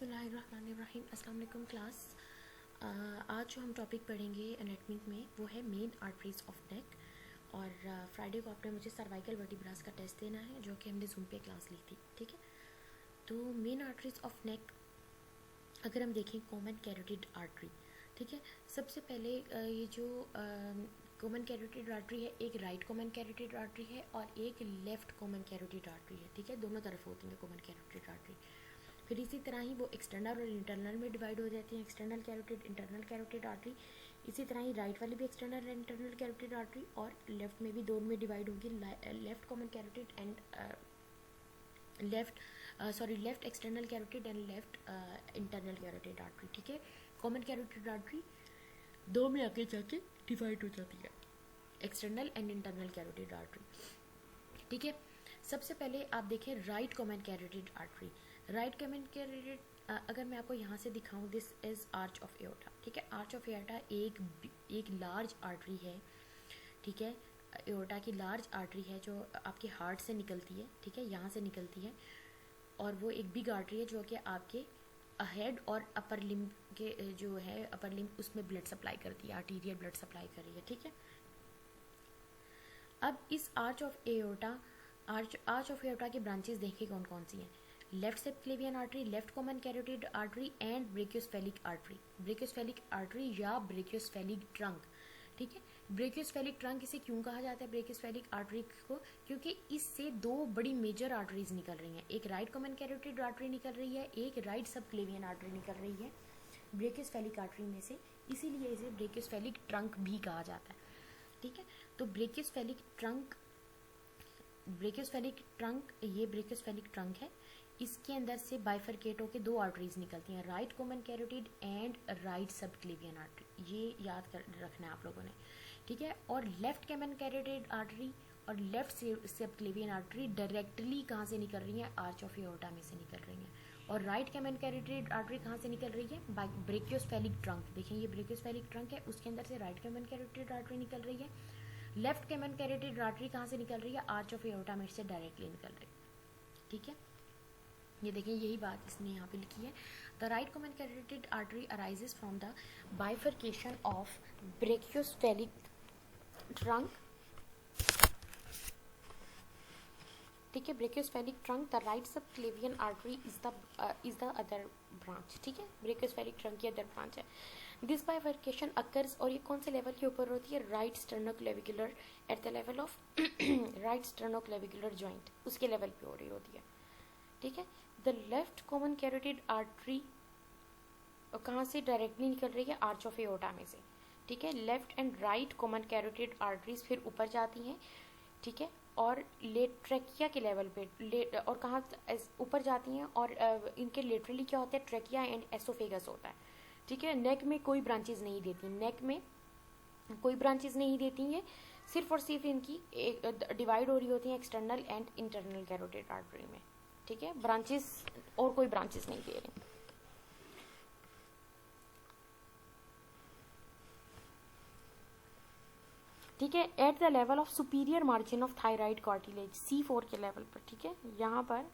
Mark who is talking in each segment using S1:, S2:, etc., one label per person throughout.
S1: बिस्मिल्लाहिर्रहमानिर्रहीम। अस्सलाम वालेकुम क्लास। आज जो हम टॉपिक पढ़ेंगे एनाटॉमी में वो है मेन आर्टरीज ऑफ नेक। और फ्राइडे को आपने मुझे सर्वाइकल वर्टिब्रास का टेस्ट देना है जो कि हमने जूम पे क्लास ली थी, ठीक है। तो मेन आर्टरीज ऑफ नेक अगर हम देखें, कॉमन कैरोटिड आर्टरी, ठीक है। सबसे पहले ये जो कॉमन कैरोटिड आर्टरी है, एक राइट कॉमन कैरोटिड आर्टरी है और एक लेफ्ट कॉमन कैरोटिड आर्टरी है, ठीक है। दोनों तरफ होती है कॉमन कैरोटिड आर्टरी। फिर इसी तरह ही वो एक्सटर्नल और इंटरनल में डिवाइड हो जाती हैं, external carotid, internal carotid artery. इसी तरह ही राइट वाली भी एक्सटर्नल और इंटरनल कैरोटिड आर्टरी, और लेफ्ट में भी दोनों में डिवाइड होगी, left common carotid and left external carotid and left internal carotid artery, ठीक है। कॉमन कैरोटिड आर्टरी दो में आगे जाके डिवाइड हो जाती है, external and internal carotid artery, ठीक है। सबसे पहले आप देखें right common carotid artery. Right common carotid, अगर मैं आपको यहाँ से दिखाऊं, this is arch of aorta, ठीक है। आर्च ऑफ एओर्टा एक लार्ज आर्टरी है, ठीक है। एओर्टा की लार्ज आर्टरी है जो आपके हार्ट से निकलती है, ठीक है, यहाँ से निकलती है। और वो एक बिग आर्टरी है जो कि आपके हेड और अपर लिम्ब के जो है अपर लिम्ब उसमें ब्लड सप्लाई करती है, आर्टीरियल ब्लड सप्लाई कर रही है, ठीक है। अब इस आर्च ऑफ एओर्टा की ब्रांचेस देखें कौन कौन सी हैं। Left subclavian artery, left common carotid artery and brachiocephalic artery. Brachiocephalic artery या ब्रेकियोस्फेलिक ट्रंक, ठीक है। ब्रेकियोस्फेलिक ट्रंक इसे क्यों कहा जाता है ब्रेकियोस्फेलिक आर्टरी को? क्योंकि इससे दो बड़ी मेजर आर्टरीज निकल रही हैं, एक राइट कॉमन कैरोटिड आर्टरी निकल रही है, एक राइट सबक्लेवियन आर्टरी निकल रही है ब्रेकियोस्फेलिक आर्टरी में से, इसीलिए इसे ब्रेकियोस्फेलिक ट्रंक भी कहा जाता है, ठीक है। तो ब्रेकियोस्फेलिक ट्रंक ये ब्रेकियोस्फेलिक ट्रंक है। इसके अंदर से बाइफरकेट होकर दो आर्टरीज निकलती हैं, right common carotid and right subclavian artery, ये याद रखना है आप लोगों ने, ठीक है। और लेफ्ट कॉमन कैरोटिड आर्टरी और लेफ्ट सबक्लेवियन आर्टरी डायरेक्टली कहाँ से निकल रही हैं? आर्च ऑफ एओर्टा में से निकल रही हैं। और राइट कॉमन कैरोटिड आर्टरी कहाँ से निकल रही है? ब्रेकियोस्फेलिक ट्रंक, देखें ये ब्रेकियोस्फेलिक ट्रंक है, उसके अंदर से राइट कॉमन कैरोटिड आर्टरी निकल रही है। लेफ्ट कॉमन कैरोटिड आर्टरी कहाँ से निकल रही है? आर्च ऑफ एओर्टा में से डायरेक्टली निकल रही है, ठीक है। ये देखिए यही बात इसने यहाँ पे लिखी है। The right common carotid artery arises from the bifurcation of brachiocephalic trunk, ठीक है, brachiocephalic trunk. The right subclavian artery is the other branch, ठीक है, ब्रेकियोस्फेलिक ट्रंक की अदर ब्रांच है। दिस बाइफरकेशन अकर्स, और ये कौन से लेवल के ऊपर होती है? Right sternoclavicular, at the level of right sternoclavicular joint, उसके लेवल पे हो रही होती है, ठीक है। The left common carotid artery कहाँ से डायरेक्टली निकल रही है? आर्च ऑफ एओर्टा में से, ठीक है। Left and right common carotid arteries फिर ऊपर जाती हैं, ठीक है, और ट्रेकिया के लेवल पे और कहाँ ऊपर जाती हैं, और इनके लेटरली क्या होता है? ट्रेकिया एंड एसोफेगस होता है, ठीक है। नेक में कोई ब्रांचेज नहीं देती, नेक में कोई ब्रांचेज नहीं देती हैं, सिर्फ और सिर्फ इनकी डिवाइड हो रही होती हैं external and internal carotid artery में, ठीक है। ब्रांचेस और कोई ब्रांचेस नहीं दे रहे, ठीक है। Eight the level of superior margin of thyroid cartilage, C4 के लेवल पर, ठीक है। यहाँ पर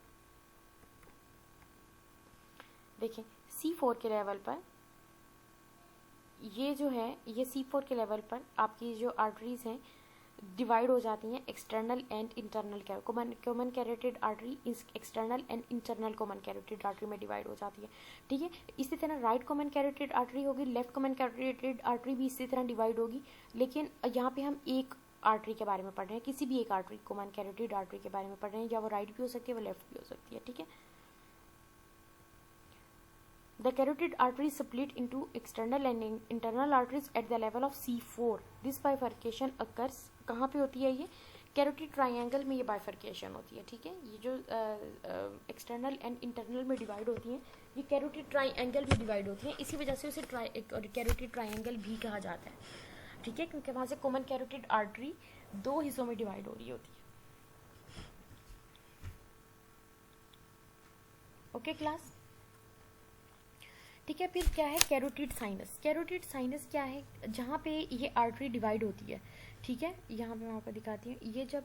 S1: देखें C4 के लेवल पर ये जो है, ये C4 के लेवल पर आपकी जो आर्टरीज हैं डिवाइड हो जाती हैं external and internal common carotid artery external and internal common carotid artery में डिवाइड हो जाती है, ठीक है। इसी तरह राइट कॉमन कैरोटिड आर्टरी होगी, लेफ्ट कॉमन कैरोटिड आर्टरी भी इसी तरह डिवाइड होगी। लेकिन यहाँ पे हम एक आर्टरी के बारे में पढ़ रहे हैं, किसी भी एक आर्टरी कॉमन कैरोटिड आर्टरी के बारे में पढ़ रहे हैं, या वो राइट भी हो सकती है, वो लेफ्ट भी हो सकती है, ठीक है। The carotid arteries split into external and internal arteries at the level of C4. This bifurcation occurs कहाँ पे होती है? ये कैरोटिड ट्राइंगल में ये बाइफरकेशन होती है, ठीक है। ये जो एक्सटर्नल एंड इंटरनल में डिवाइड होती हैं, ये कैरोटिड ट्राइंगल में डिवाइड होती हैं, इसी वजह से उसे कैरोटिड ट्राइंगल भी कहा जाता है, ठीक है, क्योंकि वहाँ से कॉमन कैरोटिड आर्टरी दो हिस्सों में डिवाइड हो रही होती है। ओके क्लास, ठीक है। फिर क्या है? Carotid sinus. कैरोटिड साइनस क्या है? जहाँ पे ये आर्टरी डिवाइड होती है, ठीक है, यहाँ पे मैं आपको दिखाती हूँ। ये जब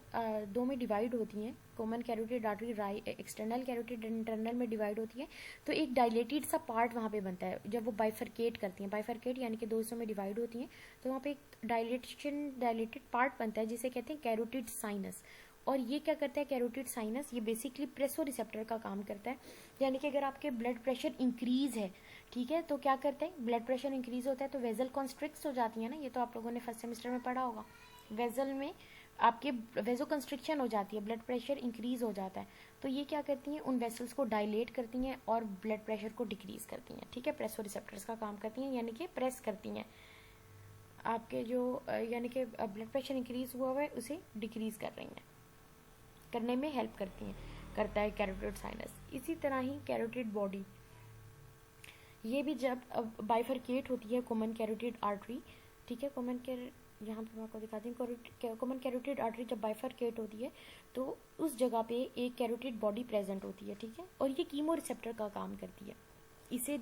S1: दो में डिवाइड होती हैं, common carotid artery external carotid internal में डिवाइड होती है, तो एक डायलेटेड सा पार्ट वहाँ पे बनता है। जब वो बाइफरकेट करती हैं, बाइफरकेट यानी कि दो हिस्सों में डिवाइड होती हैं, तो वहाँ पे एक डायलेटेड पार्ट बनता है जिसे कहते हैं कैरोटिड साइनस। और ये क्या करता है कैरोटिड साइनस, ये बेसिकली प्रेसो रिसेप्टर का काम करता है। यानी कि अगर आपके ब्लड प्रेशर इंक्रीज है, ठीक है, तो क्या करते हैं, ब्लड प्रेशर इंक्रीज होता है तो वेजल कॉन्स्ट्रिक्ट हो जाती है ना, ये तो आप लोगों ने फर्स्ट सेमेस्टर में पढ़ा होगा। वेजल में आपके वेजो कंस्ट्रिक्शन हो जाती है, ब्लड प्रेशर इंक्रीज हो जाता है, तो ये क्या करती हैं, उन वेसल्स को डायलेट करती हैं और ब्लड प्रेशर को डिक्रीज करती हैं। ठीक है, प्रेसो रिसेप्टर्स का काम करती हैं, यानी कि प्रेस करती हैं आपके जो यानी कि ब्लड प्रेशर इंक्रीज हुआ हुआ है उसे डिक्रीज कर रही हैं, करने में हेल्प करता है कैरोटिड साइनस। इसी तरह ही कैरोटिड बॉडी, ये भी जब बाइफरकेट होती है कॉमन कैरोटिड आर्टरी, ठीक है, यहाँ पे मैं आपको दिखाती हूँ, कॉमन कैरोटिड आर्टरी जब बाइफरकेट होती है तो उस जगह पे एक कैरोटिड बॉडी प्रेजेंट होती है, ठीक है, और ये कीमो रिसेप्टर का काम करती है। इसे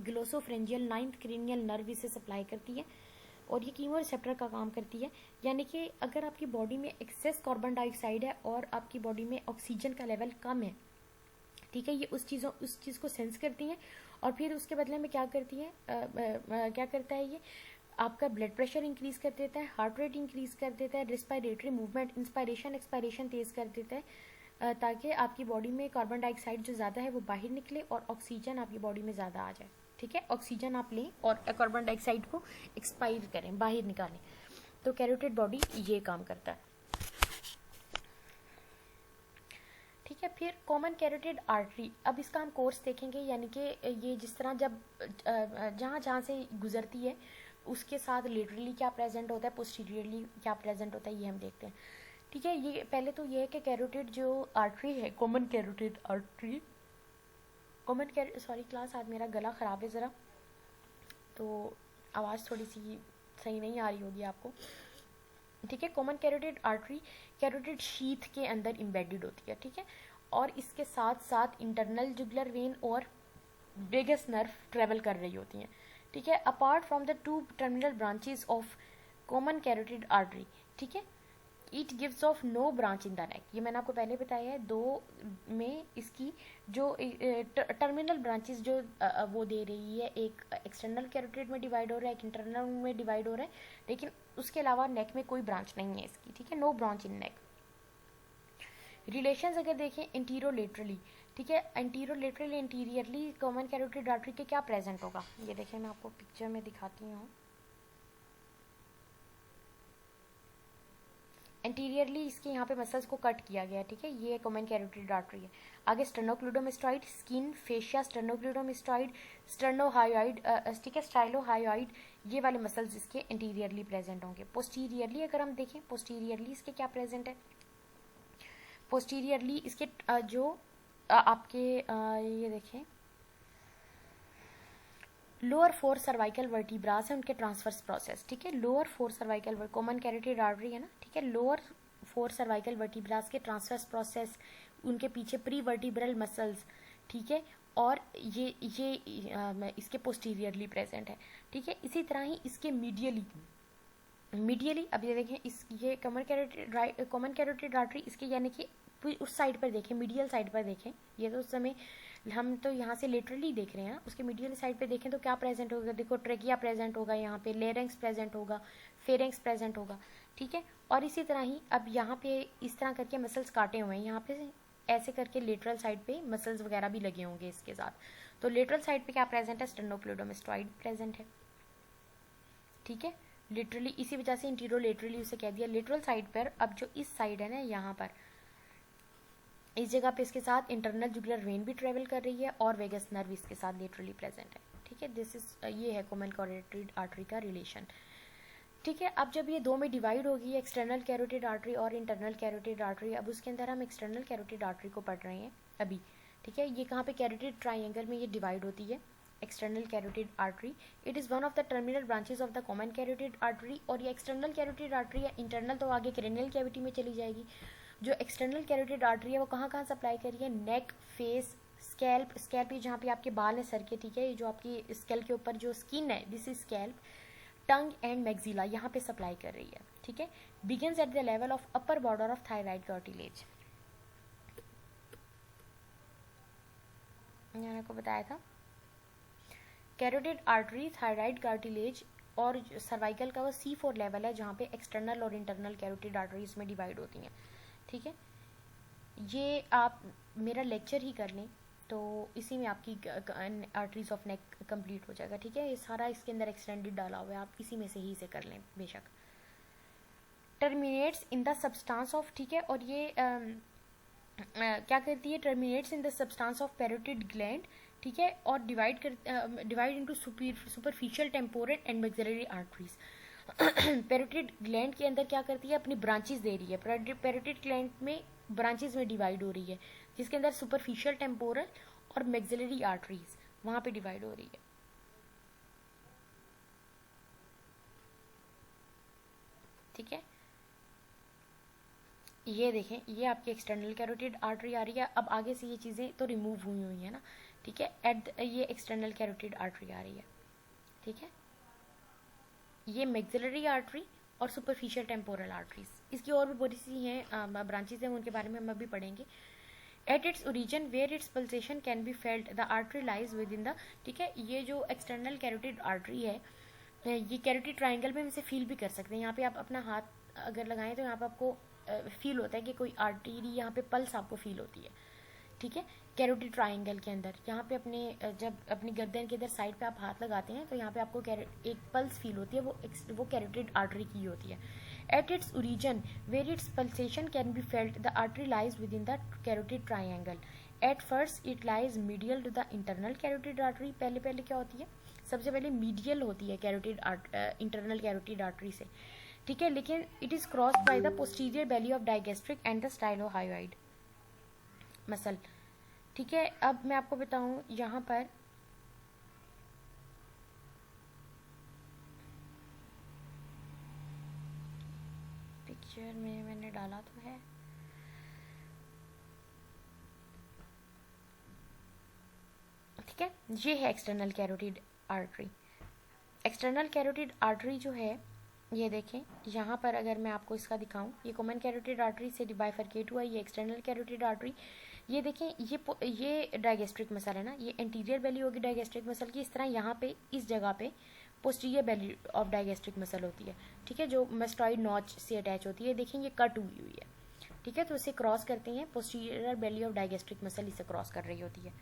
S1: ग्लोसोफ्रेंजियल 9th क्रेनियल नर्व इसे सप्लाई करती है और ये कीमो रिसेप्टर का काम करती है। यानी कि अगर आपकी बॉडी में एक्सेस कार्बन डाइऑक्साइड है और आपकी बॉडी में ऑक्सीजन का लेवल कम है, ठीक है, ये उस चीज़ को सेंस करती हैं और फिर उसके बदले में क्या करती है, क्या करता है, ये आपका ब्लड प्रेशर इंक्रीज कर देता है, हार्ट रेट इंक्रीज कर देता है, रेस्पिरेटरी मूवमेंट, इंस्पायरेशन एक्सपायरेशन तेज कर देता है, ताकि आपकी बॉडी में कार्बन डाइऑक्साइड जो ज़्यादा है वो बाहर निकले और ऑक्सीजन आपकी बॉडी में ज़्यादा आ जाए। ठीक है, ऑक्सीजन आप लें और कार्बन डाइऑक्साइड को एक्सपायर करें, बाहर निकालें। तो कैरोटिड बॉडी ये काम करता है। ठीक है, फिर कॉमन कैरोटिड आर्टरी, अब इसका हम कोर्स देखेंगे, यानी कि ये जिस तरह जब जहाँ से गुजरती है उसके साथ लेटरली क्या प्रेजेंट होता है, पोस्टीरियरली क्या प्रेजेंट होता है, ये हम देखते हैं। ठीक है, ये पहले तो ये है कि कैरोटिड जो आर्टरी है, common carotid artery, sorry class, आज मेरा गला ख़राब है ज़रा, तो आवाज़ थोड़ी सी सही नहीं आ रही होगी आपको। ठीक है, common carotid artery carotid sheath के अंदर इम्बेडेड होती है, ठीक है, और इसके साथ साथ इंटरनल जुगुलर वेन और वेगस नर्व ट्रेवल कर रही होती हैं। ठीक है, apart from the two terminal branches of common carotid artery, ठीक है, it gives off no branch in the neck, ये मैंने आपको पहले बताया है। दो में इसकी जो टर्मिनल ब्रांचेस जो वो दे रही है, एक एक्सटर्नल कैरोटिड में डिवाइड हो रहा है, एक इंटरनल में डिवाइड हो रहा है, लेकिन उसके अलावा नेक में कोई ब्रांच नहीं है इसकी। ठीक है, no branch in neck. Relations अगर देखें एंटीरोलेटरली, ठीक है, anterolaterally interiorly common carotid artery के क्या प्रेजेंट होगा, ये देखें, मैं आपको पिक्चर में दिखाती हूँ। एंटीरियरली इसके यहाँ पे मसल्स को कट किया गया है, ठीक है, ये कॉमन कैरोटिड आर्टरी है। आगे स्टर्नोक्लूडोमेस्टॉइड, स्किन, फेशिया, स्टर्नोक्लूडोमेस्टॉइड, स्टर्नोहायोइड, ठीक है, स्टाइलोहायोइड, ये वाले मसल्स इसके एंटीरियरली प्रेजेंट होंगे। पोस्टीरियरली अगर हम देखें, पोस्टीरियरली इसके क्या प्रेजेंट है, पोस्टीरियरली इसके जो आपके ये देखें लोअर फोर सर्वाइकल वर्टिब्रास है, उनके ट्रांसफर्स प्रोसेस। ठीक है, lower four cervical common carotid artery है ना, ठीक है, लोअर फोर सर्वाइकल वर्टिब्रास के ट्रांसफर्स प्रोसेस, उनके पीछे प्री वर्टिब्रल मसल्स, ठीक है, और ये इसके पोस्टीरियरली प्रेजेंट है। ठीक है, इसी तरह ही इसके मीडियली अब ये देखें, ये कॉमन कैरोटिड आर्टरी इसके यानी कि उस साइड पर देखें, मीडियल साइड पर देखें, ये तो उस समय हम तो यहाँ से लेटरली देख रहे हैं, उसके मीडियल साइड पे देखें तो क्या प्रेजेंट होगा, देखो ट्रेकिया प्रेजेंट होगा, यहाँ पे लेरेंक्स प्रेजेंट होगा, फेरेंक्स प्रेजेंट होगा। ठीक है, और इसी तरह ही अब यहाँ पे इस तरह करके मसल्स काटे हुए हैं, यहाँ पे ऐसे करके लेटरल साइड पे मसल्स वगैरह भी लगे होंगे इसके साथ। तो लेटरल साइड पे क्या प्रेजेंट है, स्टर्नोक्लूडोमेस्टॉइड प्रेजेंट है। ठीक है, लिटरली इसी वजह से इंटीरोलेटरली उसे कह दिया। लेटरल साइड पर अब जो इस साइड है ना, यहाँ पर इस जगह पे इसके साथ इंटरनल जुगुलर वेन भी ट्रेवल कर रही है और वेगस नर्व इसके साथ लेटरली प्रेजेंट है। ठीक है, दिस इज ये है कॉमन कैरोटिड आर्टरी का रिलेशन। ठीक है, अब जब ये दो में डिवाइड होगी, एक्सटर्नल कैरोटिड आर्टरी और इंटरनल कैरोटिड आर्टरी, अब उसके अंदर हम एक्सटर्नल कैरोटिड आर्टरी को पढ़ रहे हैं अभी। ठीक है, ये कहाँ पे कैरोटिड ट्राइंगल में ये डिवाइड होती है, external carotid artery. It is one of the terminal branches of the common carotid artery. और ये एक्सटर्नल कैरोटिड आर्टरी है, इंटरनल तो आगे क्रेनियल कैविटी में चली जाएगी। जो एक्सटर्नल कैरोटिड आर्टरी है वो कहाँ सप्लाई कर रही है, नेक, फेस, स्कैल्प जहाँ पे आपके बाल है सर के, ठीक है, ये जो आपकी स्कैल्प के ऊपर जो स्किन है, this is scalp, tongue and maxilla यहाँ पे सप्लाई कर रही है, ठीक है। Begins at the level of upper border of thyroid cartilage, मैंने को बताया था कैरोटिड आर्टरी, थायराइड कार्टिलेज और सर्वाइकल का वो C4 लेवल है जहाँ पे एक्सटर्नल और इंटरनल कैरोटिड आर्टरीज में डिवाइड होती हैं, ठीक है। ये आप मेरा लेक्चर ही कर लें तो इसी में आपकी आर्टरीज ऑफ नेक कंप्लीट हो जाएगा, ठीक है। ये सारा इसके अंदर एक्सटेंडेड डाला हुआ है, आप इसी में से ही इसे कर लें बेशक। Terminates in the substance of, ठीक है, और ये क्या करती है, terminates in the substance of parotid gland, ठीक है, और divide into superficial temporal and maxillary arteries. Parotid gland के अंदर क्या करती है, अपनी ब्रांचेस दे रही है, पैरोटिड ग्लैंड में ब्रांचेस में डिवाइड हो रही है, जिसके अंदर सुपरफिशियल टेम्पोरल और मैक्सिलरी आर्टरीज वहां पे डिवाइड हो रही है, ठीक है। ये देखें, ये आपकी एक्सटर्नल कैरोटिड आर्टरी आ रही है। अब आगे से ये चीज़ें तो रिमूव हुई हुई है ना, ठीक है। ये एक्सटर्नल कैरोटिड आर्टरी आ रही है, ठीक है। ये मैक्सिलरी आर्टरी और सुपरफिशियल टेम्पोरल आर्टरीज, इसकी और भी बहुत सी हैं ब्रांचेज हैं, उनके बारे में हम अभी पढ़ेंगे। At its origin where its pulsation can be felt the artery lies within the, ठीक है। ये जो एक्सटर्नल कैरोटिड आर्टरी है, ये कैरोटिड ट्राइंगल में हम इसे फील भी कर सकते हैं। यहाँ पे आप अपना हाथ अगर लगाएं तो यहाँ पे आपको फील होता है कि कोई आर्टरी, यहाँ पे पल्स आपको फील होती है, ठीक है। कैरोटिड ट्राइंगल के अंदर यहाँ पे जब अपनी गर्दन के इधर साइड पे आप हाथ लगाते हैं तो यहाँ पे आपको एक पल्स फील होती है, वो कैरोटिड आर्टरी की होती है। At its origin where its pulsation can be felt the artery lies within the carotid triangle. At first it lies medial to the internal carotid artery. पहले क्या होती है, सबसे पहले मीडियल होती है कैरोटिड इंटरनल कैरोटिड आर्टरी से, ठीक है, लेकिन it is crossed by the posterior belly of digastric and the स्टाइलोहायोइड muscle, ठीक है। अब मैं आपको बताऊं यहाँ पर पिक्चर में मैंने डाला तो है, ठीक है। ये है external carotid artery. External carotid artery जो है, ये देखें यहाँ पर अगर मैं आपको इसका दिखाऊं, ये कॉमन कैरोटिड आर्टरी से बाइफरकेट हुआ, ये एक्सटर्नल कैरोटिड आर्टरी। ये देखें, ये डाइगेस्ट्रिक मसल है ना, ये एंटीरियर बेली होगी डाइगेस्ट्रिक मसल की। इस तरह यहाँ पे इस जगह पे posterior belly of digastric muscle होती है, ठीक है, जो मस्टॉइड नॉच से अटैच होती है। देखें ये कट हुई हुई है, ठीक है, तो इसे क्रॉस करते हैं, posterior belly of digastric muscle इसे क्रॉस कर रही होती है।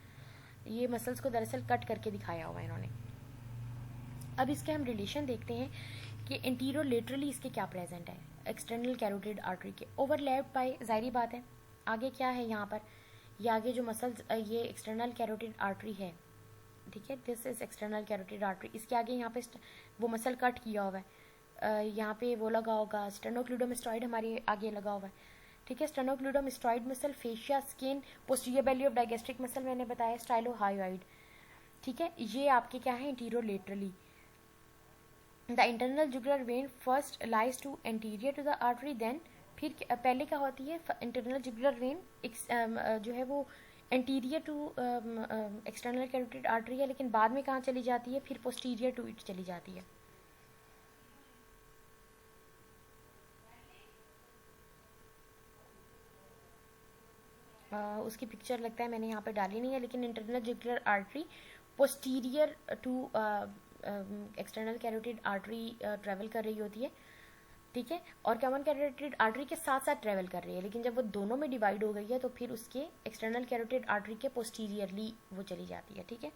S1: ये मसल्स को दरअसल कट करके दिखाया हुआ है इन्होंने। अब इसके हम रिलेशन देखते हैं कि एंटीरियर लेटरली इसके क्या प्रेजेंट है एक्सटर्नल कैरोटिड आर्टरी के। ओवरलैप बाय, जाहिर बात है। आगे क्या है यहाँ पर, ये आगे जो मसल्स, ये एक्सटर्नल कैरोटिड आर्टरी है, ठीक है, this is external carotid artery. इसके आगे यहाँ पे वो मसल कट किया हुआ है, यहाँ पे वो लगा होगा स्टेनोक्लूडोमास्टॉइड हमारे आगे लगा हुआ है, ठीक है। Sternocleidomastoid muscle, fascia, skin, posterior belly of digastric muscle मैंने बताया, स्टाइलोहायोइड, ठीक है। ये आपके क्या है, anterior laterally. The internal jugular vein first lies to anterior to the artery, then फिर पहले क्या होती है, इंटरनल जुगुलर वेन जो है वो anterior to external carotid artery है, लेकिन बाद में कहाँ चली जाती है, फिर पोस्टीरियर टू इट चली जाती है। उसकी पिक्चर लगता है मैंने यहाँ पे डाली नहीं है, लेकिन internal jugular artery posterior to external carotid artery travel कर रही होती है, ठीक है, और कॉमन कैरोटिड आर्टरी के साथ साथ ट्रेवल कर रही है, लेकिन जब वो दोनों में डिवाइड हो गई है तो फिर उसके एक्सटर्नल कैरोटिड आर्टरी के पोस्टीरियरली वो चली जाती है, ठीक है।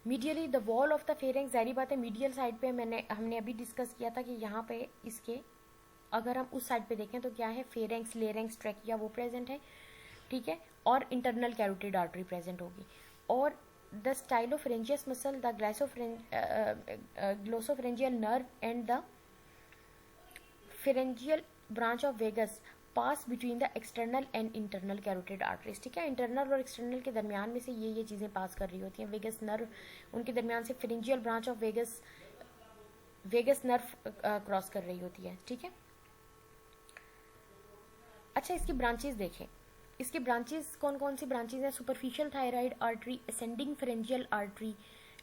S1: Medially the wall of the pharynx, जाहिर बात है मीडियल साइड पे हमने अभी डिस्कस किया था कि यहाँ पे इसके अगर हम उस साइड पे देखें तो क्या है, फेरेंक्स, लेरेंक्स, ट्रैकिया वो प्रेजेंट है, ठीक है, और इंटरनल कैरोटिड आर्टरी प्रेजेंट होगी। और the stylopharyngeus muscle, the glossopharyngeal nerve and the pharyngeal branch of vagus pass between the external and internal carotid arteries, ठीक है। इंटरनल और एक्सटर्नल के दरमियान में से ये चीज़ें पास कर रही होती हैं। वेगस नर्व, उनके दरमियान से pharyngeal branch of vagus nerve cross कर रही होती है, ठीक है। अच्छा, इसकी ब्रांचेस देखें, इसके ब्रांचेस कौन कौन सी ब्रांचेस हैं, superficial thyroid artery, ascending pharyngeal artery,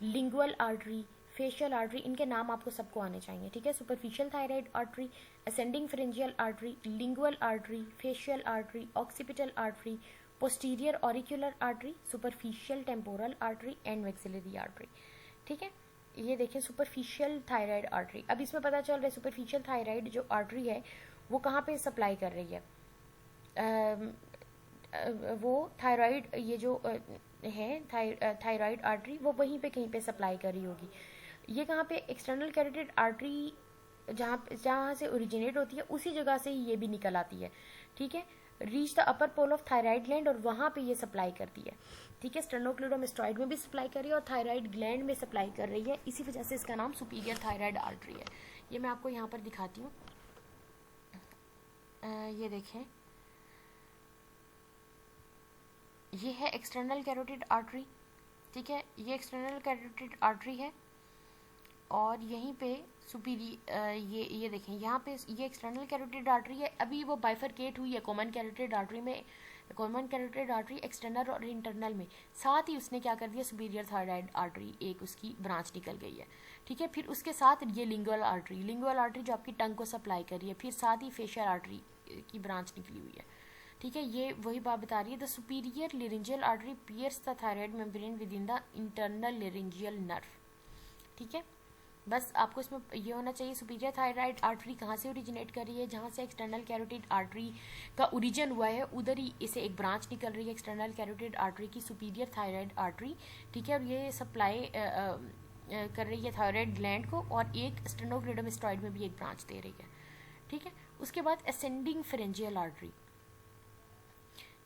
S1: lingual artery, facial artery, इनके नाम आपको सबको आने चाहिए, ठीक है। Superficial thyroid artery, ascending pharyngeal artery, lingual artery, facial artery, occipital artery, posterior auricular artery, superficial temporal artery and maxillary artery, ठीक है। ये देखिए सुपरफिशियल थायराइड आर्टरी। अब इसमें पता चल रहा है सुपरफिशियल थायराइड जो आर्टरी है वो कहाँ पे सप्लाई कर रही है, वो थायराइड, ये जो है थायराइड आर्टरी वो वहीं पे कहीं पे सप्लाई कर रही होगी। ये कहाँ पे, एक्सटर्नल कैरोटिड आर्टरी जहाँ से ओरिजिनेट होती है उसी जगह से ही ये भी निकल आती है, ठीक है। Reach the upper pole of thyroid gland, और वहाँ पे ये सप्लाई करती है, ठीक है। स्टेर्नोक्लेडोमास्टॉइड में भी सप्लाई कर रही है और थायराइड ग्लैंड में सप्लाई कर रही है, इसी वजह से इसका नाम सुपीरियर थायराइड आर्टरी है। ये मैं आपको यहाँ पर दिखाती हूँ, ये देखें, ये है एक्सटर्नल कैरोटिड आर्टरी, ठीक है। ये एक्सटर्नल कैरोटिड आर्टरी है और यहीं पे ये देखें यहाँ पे ये एक्सटर्नल कैरोटिड आर्टरी है। अभी वो बाइफरकेट हुई है कॉमन कैरोटिड आर्टरी में, कॉमन कैरोटिड आर्टरी एक्सटर्नल और इंटरनल में। साथ ही उसने क्या कर दिया, सुपीरियर थायराइड आर्टरी एक उसकी ब्रांच निकल गई है, ठीक है। फिर उसके साथ ये लिंगुअल आर्टरी जो आपकी टंग को सप्लाई कर रही है, फिर साथ ही फेशियल आर्टरी की ब्रांच निकली हुई है, ठीक है। ये वही बात बता रही है, the superior laryngeal artery pierce the thyroid membrane within the internal laryngeal nerve, ठीक है। बस आपको इसमें ये होना चाहिए सुपीरियर थायराइड आर्टरी कहाँ से ओरिजिनेट कर रही है, जहाँ से एक्सटर्नल कैरोटिड आर्टरी का ओरिजिन हुआ है उधर ही इसे एक ब्रांच निकल रही है एक्सटर्नल कैरोटिड आर्टरी की, सुपीरियर थायराइड आर्टरी, ठीक है। और ये सप्लाई कर रही है थायराइड ग्लैंड को और एक स्टेर्नोक्लेडोमास्टॉइड में भी एक ब्रांच दे रही है, ठीक है। उसके बाद ascending pharyngeal artery,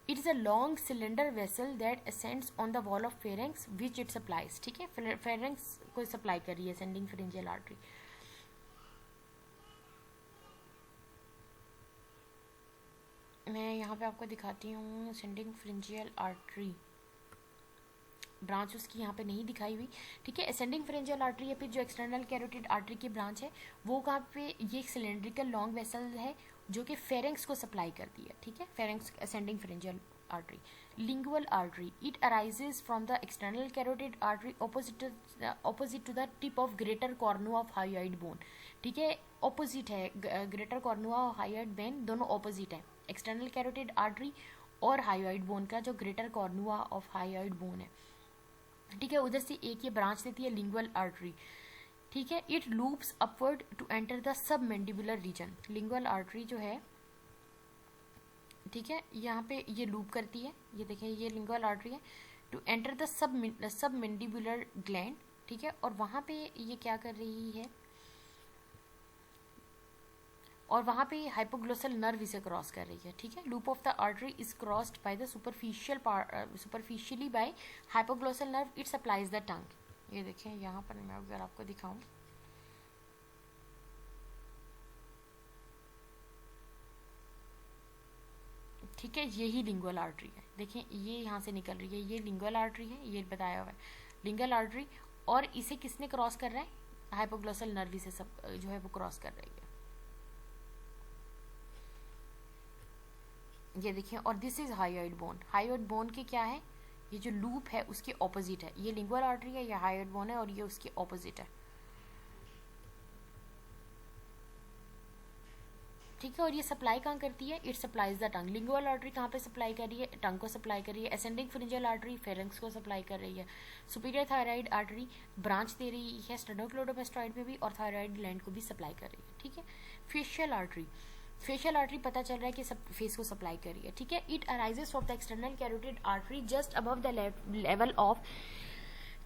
S1: it is a long cylinder vessel that ascends on the wall of pharynx which it supplies, ठीक है। फेरेंक्स को सप्लाई कर रही है असेंडिंग फेरेंजियल आर्टरी। मैं यहाँ पे आपको दिखाती हूँ असेंडिंग फेरेंजियल आर्टरी, ब्रांच उसकी यहाँ पे नहीं दिखाई हुई, ठीक है। असेंडिंग फेरेंजियल आर्टरी है, फिर जो एक्सटर्नल कैरोटिड आर्टरी की ब्रांच है वो कहाँ पे, ये एक सिलेंड्रिकल लॉन्ग वेसल है जो कि फेरेंक्स को सप्लाई करती है, ठीक है। Pharynx ascending pharyngeal artery. Lingual artery, it arises from the external carotid artery opposite to the tip of greater cornua of hyoid bone, ठीक है। ऑपोजिट है, ग्रेटर कॉर्नुआ और हायोइड बोन दोनों ऑपोजिट है, एक्सटर्नल कैरोटिड आर्टरी और hyoid bone का जो greater cornua of hyoid bone है, ठीक है। उधर से एक ये ब्रांच देती है लिंगुअल आर्टरी, ठीक है। It loops upward to enter the submandibular region, lingual artery जो है, ठीक है, यहाँ पे ये लूप करती है, ये देखें ये लिंगुअल आर्टरी है, to enter the submandibular gland, ठीक है। और वहाँ पे ये क्या कर रही है, और वहाँ पे हाइपोग्लोसल नर्व इसे क्रॉस कर रही है, ठीक है। Loop of the artery is crossed by the superficially by hypoglossal nerve, it supplies the tongue. ये देखें यहाँ पर मैं अगर आपको दिखाऊं, ठीक है, यही लिंगुअल आर्टरी है, देखें ये यहाँ से निकल रही है, ये लिंगुअल आर्टरी है, ये बताया हुआ है लिंगुअल आर्टरी, और इसे किसने क्रॉस कर रहा है, हाइपोग्लोसल नर्व इसे सब जो है वो क्रॉस कर रही है, ये देखिए। और this is hyoid bone, hyoid bone के क्या है, ये जो लूप है उसके ऑपोजिट है, ये लिंगुअल आर्टरी है, ये हायोइड बोन है और ये उसके ऑपोजिट है, ठीक है। और ये सप्लाई कहाँ करती है, it supplies the tongue, lingual artery कहाँ पे सप्लाई कर रही है, टंग को सप्लाई कर रही है। असेंडिंग फेरेंजियल आर्टरी फेरेंक्स को सप्लाई कर रही है। सुपीरियर थायराइड आर्टरी ब्रांच दे रही है स्टेर्नोक्लेडोमास्टॉइड में भी और थायराइड ग्लैंड को भी सप्लाई कर रही है, ठीक है। फेशियल आर्टरी, फेशियल आर्टरी पता चल रहा है कि सब फेस को सप्लाई कर रही है, ठीक है। It arises from the external carotid artery just above the level of,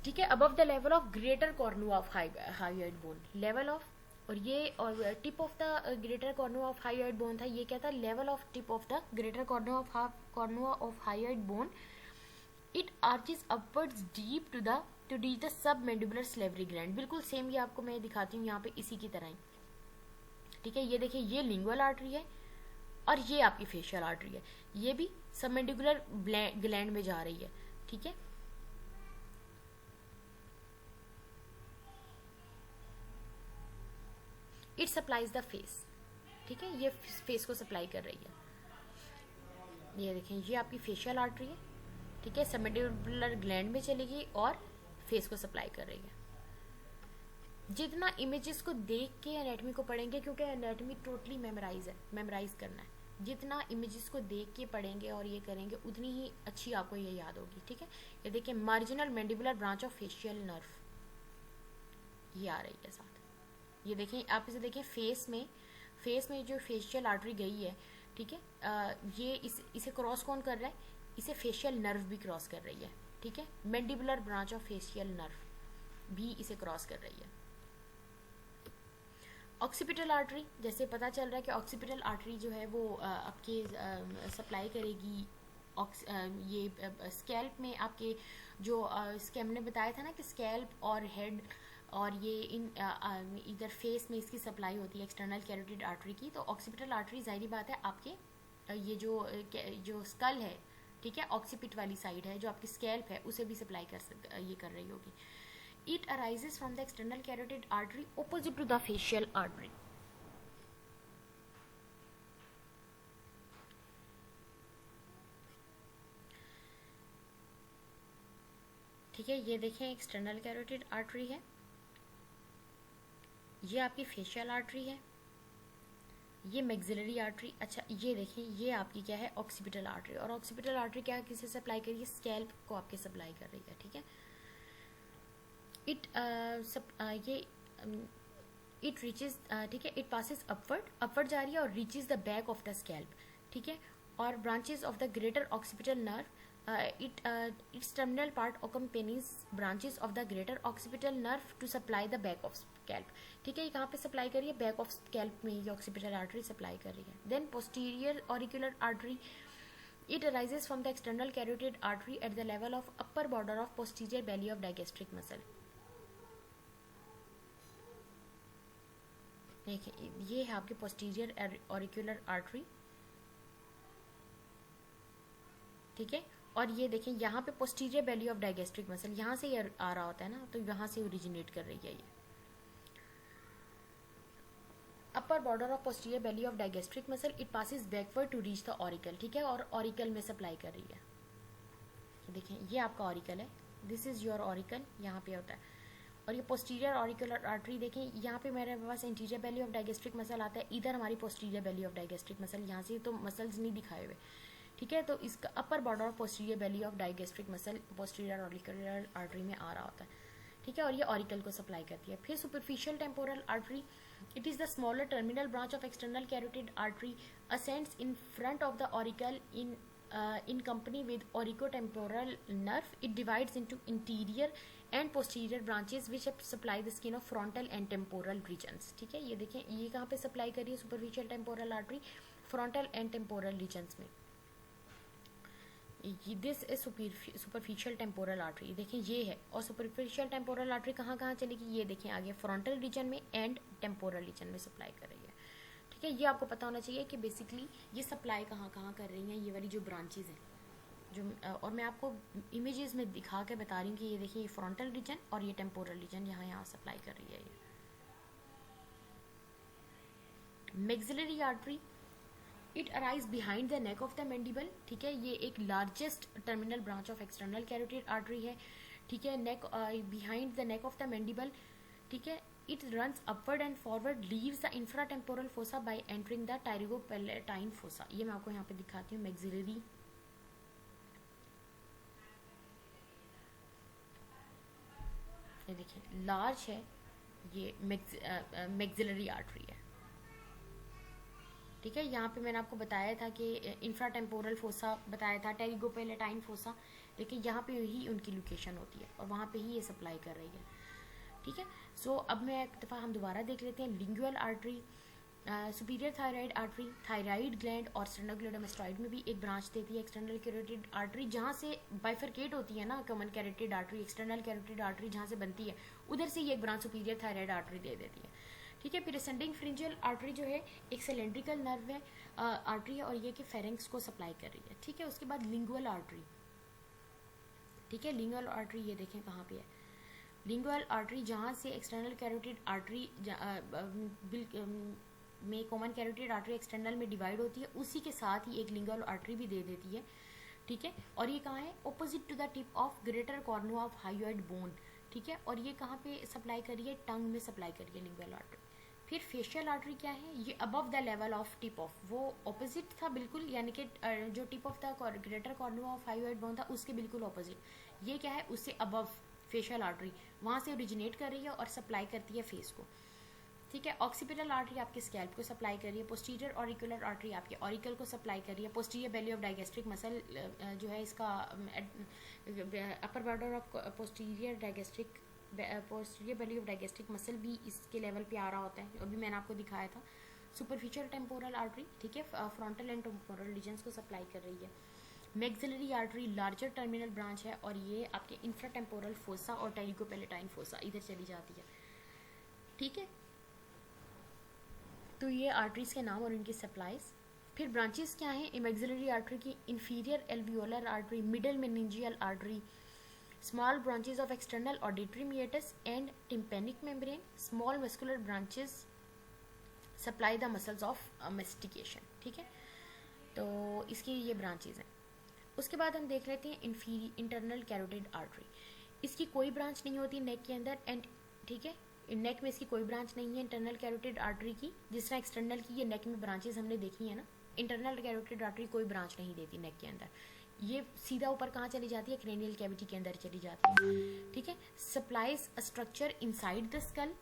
S1: ठीक है, above the level of greater cornua of hyoid bone, level of, और ये और tip of the greater cornua of hyoid bone था, ये क्या था, level of tip of the greater cornua of hyoid bone, it arches upwards deep to reach the submandibular salivary gland, बिल्कुल same ये आपको मैं दिखाती हूँ यहाँ पे इसी की तरह ही, ठीक है। ये देखिए ये लिंगुअल आर्टरी है और ये आपकी फेशियल आर्टरी है, ये भी सब मैंडिबुलर ग्लैंड में जा रही है, ठीक है। इट सप्लाइज द फेस, ठीक है, ये फेस को सप्लाई कर रही है, ये देखें ये आपकी फेशियल आर्टरी है, ठीक है, सब मैंडिबुलर ग्लैंड में चलेगी और फेस को सप्लाई कर रही है, जितना इमेजेस को देख के एनाटमी को पढ़ेंगे, क्योंकि एनाटमी टोटली मेमोराइज करना है, जितना इमेजेस को देख के पढ़ेंगे और ये करेंगे उतनी ही अच्छी आपको ये याद होगी, ठीक है। ये देखिए marginal mandibular branch of facial nerve, ये आ रही है साथ। ये देखें, आप इसे देखें फेस में जो फेशियल आर्टरी गई है, ठीक है, ये इसे क्रॉस कौन कर रहा है, इसे फेशियल नर्व भी क्रॉस कर रही है, ठीक है। Mandibular branch of facial nerve भी इसे क्रॉस कर रही है। ऑक्सीपिटल आर्टरी, जैसे पता चल रहा है कि ऑक्सीपिटल आर्टरी जो है वो आपके सप्लाई करेगी ये स्कैल्प में आपके, जो इसके हमने बताया था ना कि स्कैल्प और हेड और ये इधर फेस में इसकी सप्लाई होती है एक्सटर्नल कैरोटिड आर्टरी की। तो ऑक्सीपिटल आर्टरी जाहिर बात है आपके ये जो स्कल है, ठीक है, ऑक्सीपिट वाली साइड है जो आपकी स्कैल्प है, उसे भी सप्लाई कर रही होगी। It arises from the external carotid artery opposite to the facial artery. ठीक है, ये देखें एक्सटर्नल कैरोटिड आर्टरी है, ये आपकी फेशियल आर्टरी है, ये मैक्सिलरी आर्टरी। अच्छा ये देखें, ये आपकी क्या है, ऑक्सीपिटल आर्टरी। और ऑक्सीपिटल आर्टरी क्या किसे सप्लाई कर रही है, स्कैल्प को आपके सप्लाई कर रही है, ठीक है। इट रीचेज, ठीक है, इट पासिस अपवर्ड जा रही है और reaches the back of the scalp, ठीक है। और branches of the greater occipital nerve, it's terminal part accompanies branches of the greater occipital nerve to supply the back of scalp, ठीक है। ये कहाँ पे सप्लाई कर रही है, बैक ऑफ स्कैल्प में ये ऑक्सीपिटल आर्टरी सप्लाई कर रही है। Then posterior auricular artery, it arises from the external carotid artery at the level of upper border of posterior belly of digastric muscle। देखिए ये है आपके पोस्टीरियर ऑरिकुलर आर्टरी, ठीक है। और ये देखें यहाँ पे posterior belly of digastric muscle, यहाँ से ये आ रहा होता है ना, तो यहाँ से ओरिजिनेट कर रही है ये। Upper border of posterior belly of digastric muscle, it passes backward to reach the auricle, ठीक है। और ऑरिकल में सप्लाई कर रही है। देखें ये आपका ऑरिकल है, दिस इज योर ऑरिकल, यहाँ पे होता है। और ये पोस्टीरियर ऑरिकुलर आर्टरी देखें, यहाँ पे मेरे पास interior belly of digastric muscle आता है, इधर हमारी posterior belly of digastric muscle, यहाँ से तो मसल्स नहीं दिखाए हुए, ठीक है। तो इसका अपर border of posterior belly of digastric muscle posterior auricular artery में आ रहा होता है, ठीक है। और ये ऑरिकल को सप्लाई करती है। फिर superficial temporal artery, it is the smaller terminal branch of external carotid artery, ascends in front of the auricle in company with oricotemporal nerve. It divides into interior and posterior branches which supply the skin of frontal and temporal regions, ठीक है। ये देखें ये कहाँ पे supply कर रही है superficial temporal artery, frontal and temporal regions में। This is superficial temporal artery, देखें ये है। और सुपरफिशियल टेम्पोरल आर्टरी कहाँ कहाँ चलेगी, ये देखें आगे फ्रंटल रीजन में एंड टेम्पोरल रीजन में सप्लाई कर रही है, ठीक है। ये आपको पता होना चाहिए कि बेसिकली ये सप्लाई कहाँ कहाँ कर रही हैं, ये वाली जो ब्रांचेज हैं जो, और मैं आपको इमेजेस में दिखा के बता रही हूँ कि ये देखिए ये फ्रंटल रीजन और ये टेम्पोरल रीजन यहाँ सप्लाई कर रही है ये। Maxillary artery, it arise behind the neck of the mandible, ठीक है। ये एक largest terminal branch of external carotid artery है, ठीक है। Neck behind the neck of the mandible, ठीक है। It runs upward and forward, leaves the infratemporal fossa by entering the pterygopalatine fossa। ये मैं आपको यहाँ पे दिखाती हूँ। मैक्सिलरी, ये देखिए लार्ज है, ये मैक्सिलरी आर्टरी है, ठीक है। यहाँ पे मैंने आपको बताया था कि इंफ्राटेम्पोरल फोसा बताया था, टेरिगोपेलेटाइन फोसा, लेकिन यहाँ पे ही उनकी लोकेशन होती है और वहाँ पे ही ये सप्लाई कर रही है, ठीक है। सो अब मैं एक दफ़ा हम दोबारा देख लेते हैं। Lingual artery, superior thyroid artery, thyroid gland और स्टेनोग्लोडोमेस्टॉइड में भी एक ब्रांच देती है एक्सटर्नल कैरोटिड आर्टरी, जहाँ से बाइफरकेट होती है ना common carotid artery, external carotid artery जहाँ से बनती है उधर से ये एक ब्रांच सुपीरियर थायराइड आर्टरी दे देती है, ठीक है। फिर असेंडिंग फ्रिंजियल आर्टरी जो है एक सिलेंड्रिकल नर्व है, आर्टरी है, और ये कि फेरेंक्स को सप्लाई कर रही है, ठीक है। उसके बाद लिंगुअल आर्टरी, ठीक है। लिंगुअल आर्टरी ये देखें कहाँ पे है, लिंगुअल आर्टरी जहाँ से एक्सटर्नल कैरोटिड आर्टरी में कॉमन कैरोटिड आर्टरी एक्सटर्नल में डिवाइड होती है, उसी के साथ ही एक लिंगुअल आर्टरी भी दे देती है, ठीक है। और ये कहाँ है, opposite to the tip of greater cornu of hyoid bone, ठीक है, और ये कहाँ पे सप्लाई करी है, टंग में सप्लाई करी है लिंगुअल आर्टरी। फिर फेशियल आर्टरी क्या है, ये above the level of tip of, वो ऑपोजिट था बिल्कुल, यानी कि जो tip of the greater corner of hyoid bone था उसके बिल्कुल ऑपोजिट, ये क्या है उससे अबव फेशियल आर्टरी, वहाँ से ओरिजिनेट कर रही है और सप्लाई करती है फेस को। ठीक है, ऑक्सीपिटल आर्टरी आपके स्कैल्प को सप्लाई कर रही है, पोस्टीरियर ऑरिकुलर आर्टरी आपके ऑरिकल को सप्लाई कर रही है, posterior belly of digastric muscle जो है इसका अपर border of posterior belly of digastric muscle भी इसके लेवल पे आ रहा होता है, अभी मैंने आपको दिखाया था। सुपरफिशियल टेम्पोरल आर्टरी, ठीक है, फ्रंटल एंड टेम्पोरल रीजन्स को सप्लाई कर रही है। Maxillary artery larger terminal branch है और ये आपके इंफ्राटेम्पोरल फोसा और टेरिकोपेलेटाइन फोसा इधर चली जाती है। ठीक है, तो ये आर्टरीज के नाम और इनकी सप्लाईज। फिर ब्रांचेस क्या हैं, मैक्सिलरी आर्टरी की inferior alveolar artery, middle meningeal artery, small branches of external auditory meatus and tympanic membrane, small muscular branches supply the muscles of mastication. ठीक है, तो इसकी ये ब्रांचेज हैं। उसके बाद हम देख लेते हैं इंटरनल कैरोटिड आर्टरी। इसकी कोई ब्रांच नहीं होती नेक के अंदर एंड, ठीक है, नेक में इसकी कोई ब्रांच नहीं है इंटरनल कैरोटिड आर्टरी की, जिस तरह एक्सटर्नल की ये नेक में ब्रांचेस हमने देखी है ना। इंटरनल कैरोटिड आर्टरी कोई ब्रांच नहीं देती नेक के अंदर, ये सीधा ऊपर कहाँ चली जाती है, क्रेनियल कैविटी के अंदर चली जाती है। ठीक है, supplies a structure inside the skull,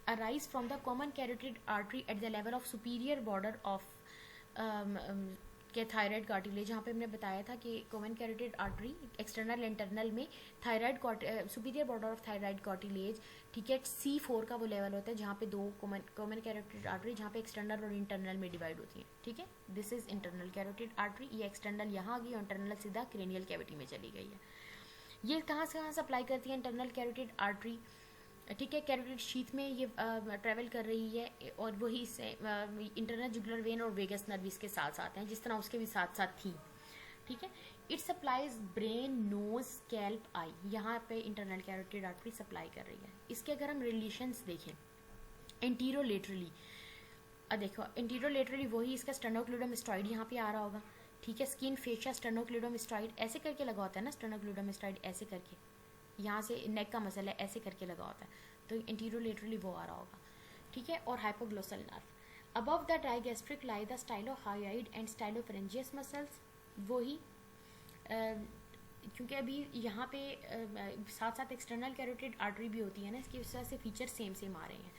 S1: arise from the common carotid artery at the level of superior border of के थायराइड कार्टिलेज, जहाँ पे हमने बताया था कि common carotid artery external internal में thyroid superior border of thyroid cartilage, ठीक है, C4 का वो लेवल होता है जहाँ पे दो कॉमन कैरोटिड आर्टरी जहाँ पे एक्सटर्नल और इंटरनल में डिवाइड होती है। ठीक है, this is internal carotid artery, ये एक्सटर्नल यहाँ आ गई और इंटरनल सीधा क्रेनियल कैविटी में चली गई है। ये कहाँ से कहाँ सप्लाई करती है इंटरनल कैरोटिड आर्टरी, ठीक है, कैरोटिड शीथ में ये ट्रेवल कर रही है और वही से इंटरनल जुगुलर वेन और वेगस नर्व इसके साथ साथ हैं, जिस तरह उसके भी साथ साथ थी। ठीक है, it supplies brain, nose, scalp, eye, यहाँ पे इंटरनल कैरोटिड आर्टरी सप्लाई कर रही है। इसके अगर हम रिलेशंस देखें एंटीरोलेटरली, देखो एंटीरोलेटरली वही इसका स्टेनोक्लूडम स्टॉइड यहाँ पे आ रहा होगा। ठीक है, स्किन फेशिया स्टेनोक्लूडम स्टॉइड ऐसे करके लगा होता है ना, स्टेनोक्लूडम स्टॉइड ऐसे करके, यहाँ से नेक का मसल है ऐसे करके लगा होता है, तो एंटीरोलेटरली वो आ रहा होगा। ठीक है, और hypoglossal nerve above the digastric lie the stylohyoid and stylopharyngeus muscles, वही क्योंकि अभी यहाँ पे साथ साथ एक्सटर्नल कैरोटिड आर्टरी भी होती है ना, इसकी वजह से फीचर सेम आ रहे हैं।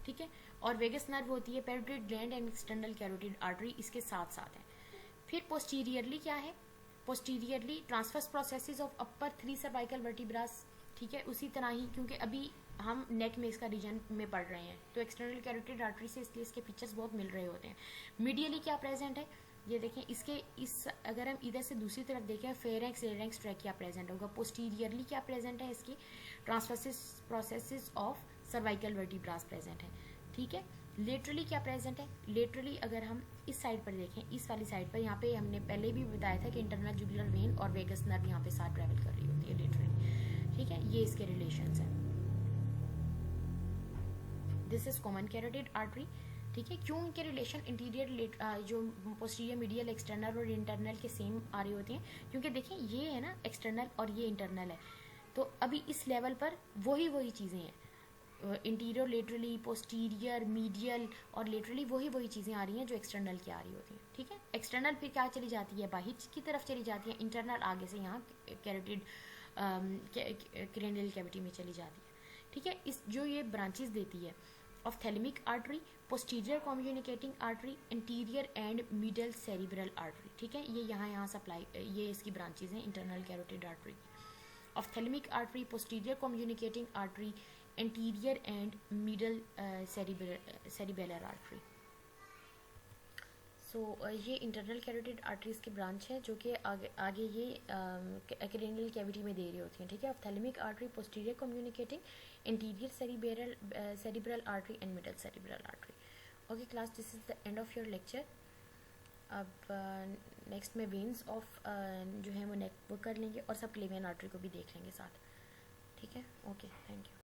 S1: ठीक है, और वेगस नर्व होती है, parotid gland and external carotid artery इसके साथ साथ है। फिर पोस्टीरियरली क्या है, posteriorly transverse processes of upper 3 cervical vertebrae. ठीक है, उसी तरह ही क्योंकि अभी हम नेक में इसका रीजन में पढ़ रहे हैं तो एक्सटर्नल कैरोटिड आर्टरी से इसलिए इसके फीचर्स बहुत मिल रहे होते हैं। मीडियली क्या प्रेजेंट है, ये देखें, इसके इस अगर हम इधर से दूसरी तरफ देखें फेरेंक्स लेरेंक्स ट्रैकिया प्रेजेंट होगा। पोस्टीरियरली क्या प्रेजेंट है, इसकी transverse processes of cervical vertebras present है। ठीक है, लेटरली क्या प्रेजेंट है, लेटरली अगर हम इस साइड पर देखें, इस वाली साइड पर, यहाँ पे हमने पहले भी बताया था कि इंटरनल जुगुलर वेन और वेगस नर्व यहाँ पे साथ ट्रेवल कर रही होती है लेटरली। ठीक है, ये इसके रिलेशंस हैं। This is common carotid artery. ठीक है, क्यों इनके रिलेशन इंटीरियर जो पोस्टीरियर मीडियल एक्सटर्नल और इंटरनल के सेम आ रही होती हैं, क्योंकि देखें ये है ना एक्सटर्नल और ये इंटरनल है, तो अभी इस लेवल पर वही चीज़ें हैं, इंटीरियर लेटरली पोस्टीरियर मीडियल और लेटरली वही चीज़ें आ रही हैं जो एक्सटर्नल की आ रही होती हैं। ठीक है, एक्सटर्नल फिर क्या चली जाती है, बाहर की तरफ चली जाती है, इंटरनल आगे से यहाँ कैरोटिड क्रेनियल कैविटी में चली जाती है। ठीक है, इस जो ये ब्रांचेस देती है, ophthalmic artery, posterior communicating artery, interior and middle cerebral artery. ठीक है, ये यहाँ सप्लाई, ये इसकी ब्रांचेस हैं internal carotid artery. Ophthalmic artery, posterior communicating artery, interior and middle cerebellar artery. So ये इंटरनल कैरोटिड आर्टरीज की ब्रांच है जो कि आगे ये क्रेनियल कैविटी में दे रही होती हैं। ठीक है, ophthalmic artery, posterior communicating, interior cerebral artery and middle cerebral artery. Okay class, this is the end of your lecture. अब नेक्स्ट में वेन्स ऑफ जो है वो नेक वो कर लेंगे और सब क्लेवियन आर्टरी को भी देख लेंगे साथ। ठीक है, ओके, थैंक यू।